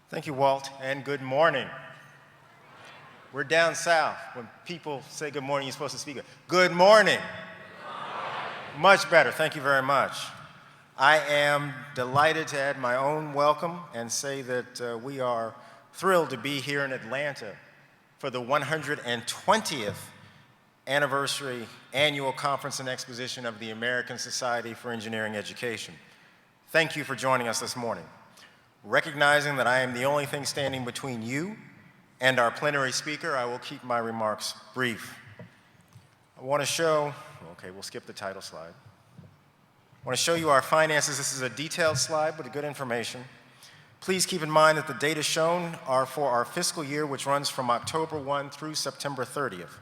Thank you, Walt, and good morning. We're down south. When people say good morning, you're supposed to speak. Good morning. Much better. Thank you very much. I am delighted to add my own welcome and say that we are thrilled to be here in Atlanta for the 120th anniversary annual conference and exposition of the American Society for Engineering Education. Thank you for joining us this morning. Recognizing that I am the only thing standing between you and our plenary speaker, I will keep my remarks brief. I want to show, okay, we'll skip the title slide. I want to show you our finances. This is a detailed slide with good information. Please keep in mind that the data shown are for our fiscal year, which runs from October 1 through September 30th.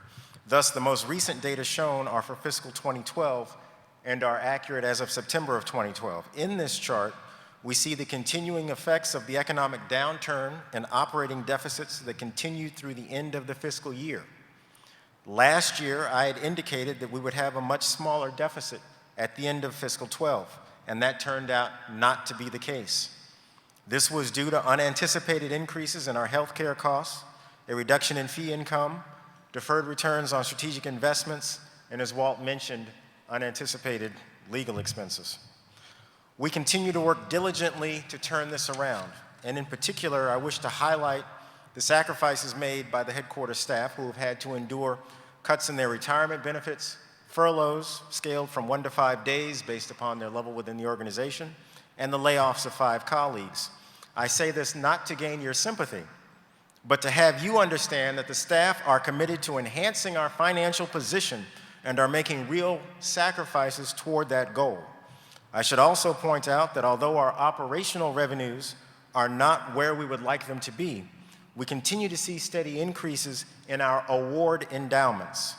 Thus, the most recent data shown are for fiscal 2012 and are accurate as of September of 2012. In this chart, we see the continuing effects of the economic downturn and operating deficits that continued through the end of the fiscal year. Last year, I had indicated that we would have a much smaller deficit at the end of fiscal 12, and that turned out not to be the case. This was due to unanticipated increases in our healthcare costs, a reduction in fee income, deferred returns on strategic investments, and as Walt mentioned, unanticipated legal expenses. We continue to work diligently to turn this around, and in particular, I wish to highlight the sacrifices made by the headquarters staff who have had to endure cuts in their retirement benefits, furloughs scaled from 1 to 5 days based upon their level within the organization, and the layoffs of 5 colleagues. I say this not to gain your sympathy, but to have you understand that the staff are committed to enhancing our financial position and are making real sacrifices toward that goal. I should also point out that although our operational revenues are not where we would like them to be, we continue to see steady increases in our award endowments.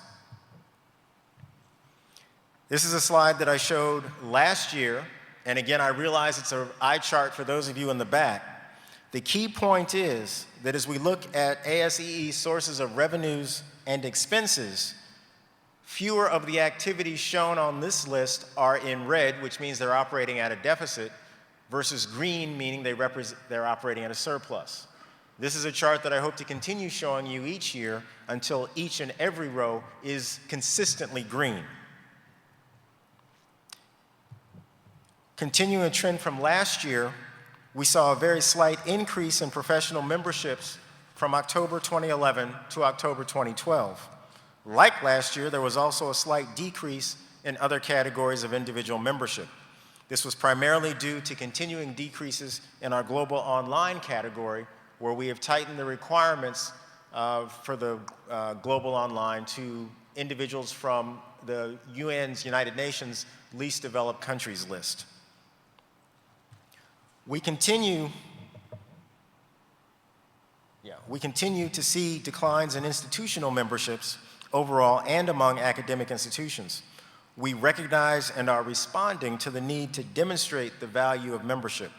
This is a slide that I showed last year, and again, I realize it's an eye chart for those of you in the back. The key point is that as we look at ASEE's sources of revenues and expenses, fewer of the activities shown on this list are in red, which means they're operating at a deficit, versus green, meaning they're operating at a surplus. This is a chart that I hope to continue showing you each year until each and every row is consistently green. Continuing a trend from last year, we saw a very slight increase in professional memberships from October 2011 to October 2012. Like last year, there was also a slight decrease in other categories of individual membership. This was primarily due to continuing decreases in our global online category, where we have tightened the requirements for the global online to individuals from the UN's United Nations least developed countries list. We continue to see declines in institutional memberships overall and among academic institutions. We recognize and are responding to the need to demonstrate the value of membership.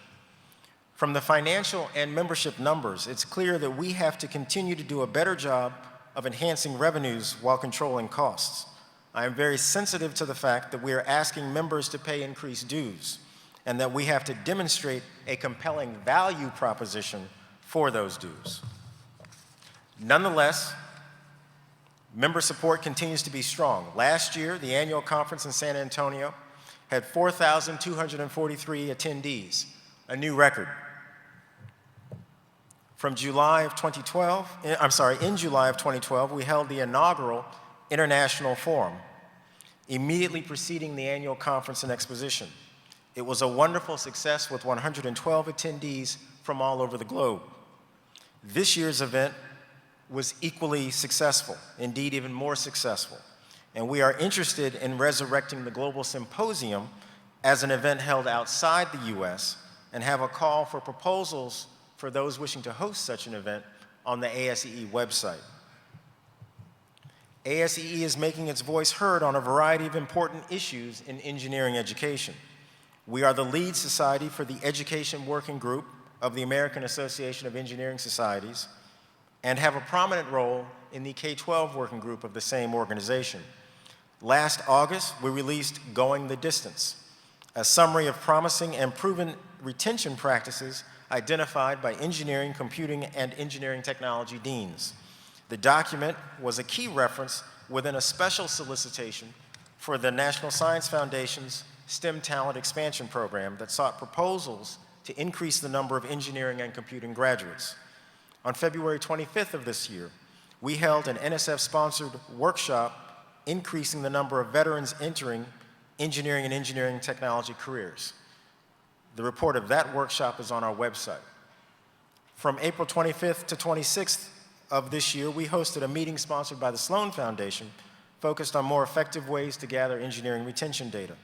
From the financial and membership numbers, it's clear that we have to continue to do a better job of enhancing revenues while controlling costs. I am very sensitive to the fact that we are asking members to pay increased dues and that we have to demonstrate a compelling value proposition for those dues. Nonetheless, member support continues to be strong. Last year, the annual conference in San Antonio had 4,243 attendees, a new record. In July of 2012, we held the inaugural International Forum, immediately preceding the annual conference and exposition. It was a wonderful success with 112 attendees from all over the globe. This year's event was equally successful, indeed even more successful. And we are interested in resurrecting the Global Symposium as an event held outside the US and have a call for proposals for those wishing to host such an event on the ASEE website. ASEE is making its voice heard on a variety of important issues in engineering education. We are the lead society for the Education Working Group of the American Association of Engineering Societies, and have a prominent role in the K-12 working group of the same organization. Last August, we released Going the Distance, a summary of promising and proven retention practices identified by engineering, computing, and engineering technology deans. The document was a key reference within a special solicitation for the National Science Foundation's STEM Talent Expansion Program that sought proposals to increase the number of engineering and computing graduates. On February 25th of this year, we held an NSF-sponsored workshop increasing the number of veterans entering engineering and engineering technology careers. The report of that workshop is on our website. From April 25th to 26th of this year, we hosted a meeting sponsored by the Sloan Foundation focused on more effective ways to gather engineering retention data.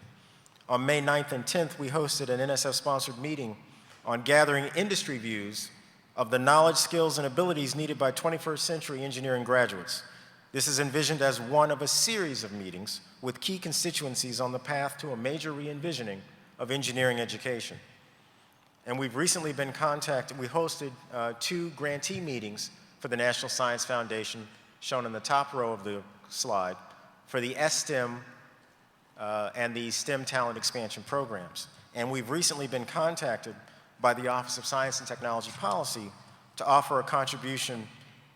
On May 9th and 10th, we hosted an NSF-sponsored meeting on gathering industry views of the knowledge, skills, and abilities needed by 21st century engineering graduates. This is envisioned as one of a series of meetings with key constituencies on the path to a major re-envisioning of engineering education. And we've recently been contacted, we hosted 2 grantee meetings for the National Science Foundation, shown in the top row of the slide, for the STEM and the STEM Talent Expansion programs. And we've recently been contacted by the Office of Science and Technology Policy to offer a contribution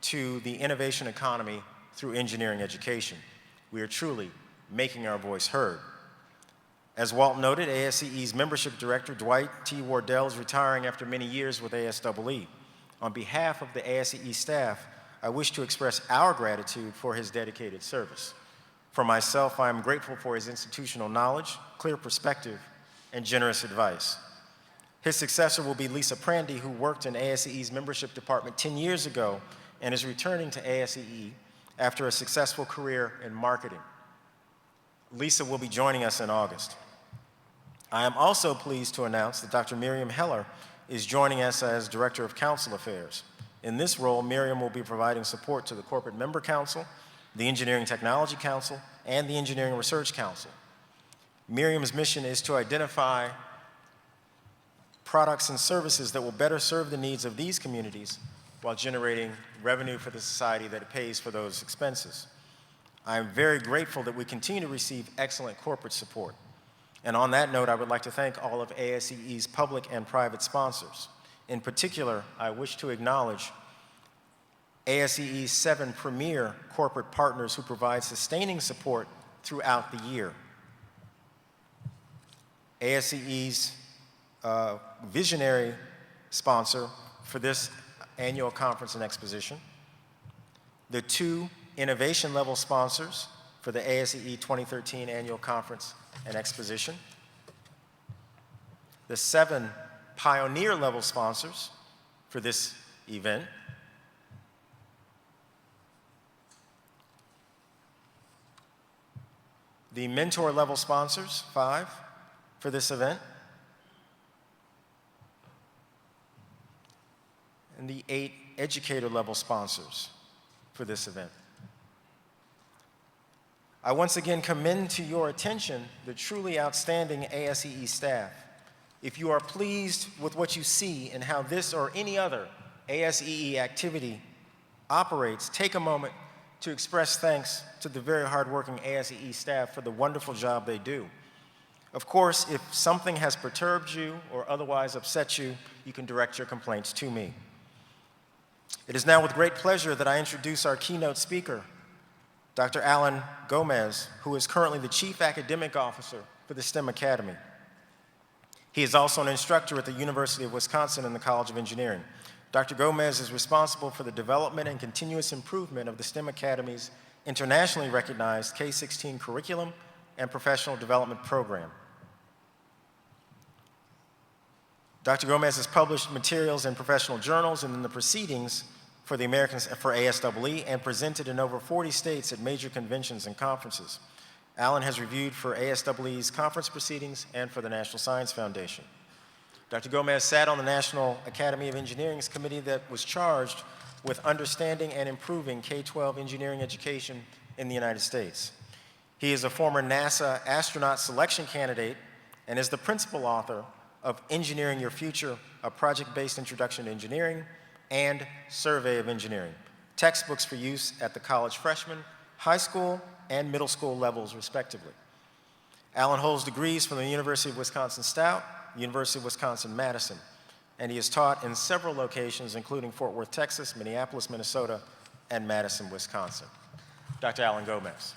to the innovation economy through engineering education. We are truly making our voice heard. As Walt noted, ASEE's membership director, Dwight T. Wardell, is retiring after many years with ASEE. On behalf of the ASEE staff, I wish to express our gratitude for his dedicated service. For myself, I am grateful for his institutional knowledge, clear perspective, and generous advice. His successor will be Lisa Prandy, who worked in ASEE's membership department 10 years ago and is returning to ASEE after a successful career in marketing. Lisa will be joining us in August. I am also pleased to announce that Dr. Miriam Heller is joining us as Director of Council Affairs. In this role, Miriam will be providing support to the Corporate Member Council, the Engineering Technology Council, and the Engineering Research Council. Miriam's mission is to identify products and services that will better serve the needs of these communities while generating revenue for the society that pays for those expenses. I am very grateful that we continue to receive excellent corporate support. And on that note, I would like to thank all of ASEE's public and private sponsors. In particular, I wish to acknowledge ASEE's 7 premier corporate partners who provide sustaining support throughout the year. ASEE's visionary sponsor for this annual conference and exposition, the 2 innovation level sponsors for the ASEE 2013 annual conference and exposition, the 7 pioneer level sponsors for this event, the mentor level sponsors, 5, for this event, and the 8 educator level sponsors for this event. I once again commend to your attention the truly outstanding ASEE staff. If you are pleased with what you see and how this or any other ASEE activity operates, take a moment to express thanks to the very hardworking ASEE staff for the wonderful job they do. Of course, if something has perturbed you or otherwise upset you, you can direct your complaints to me. It is now with great pleasure that I introduce our keynote speaker, Dr. Alan Gomez, who is currently the Chief Academic Officer for the STEM Academy. He is also an instructor at the University of Wisconsin in the College of Engineering. Dr. Gomez is responsible for the development and continuous improvement of the STEM Academy's internationally recognized K-16 curriculum and professional development program. Dr. Gomez has published materials in professional journals and in the proceedings for ASEE and presented in over 40 states at major conventions and conferences. Alan has reviewed for ASEE's conference proceedings and for the National Science Foundation. Dr. Gomez sat on the National Academy of Engineering's committee that was charged with understanding and improving K-12 engineering education in the United States. He is a former NASA astronaut selection candidate and is the principal author of Engineering Your Future, a project-based introduction to engineering, and Survey of Engineering, textbooks for use at the college freshman, high school, and middle school levels, respectively. Alan holds degrees from the University of Wisconsin-Stout, University of Wisconsin-Madison. and he has taught in several locations, including Fort Worth, Texas, Minneapolis, Minnesota, and Madison, Wisconsin. Dr. Alan Gomez.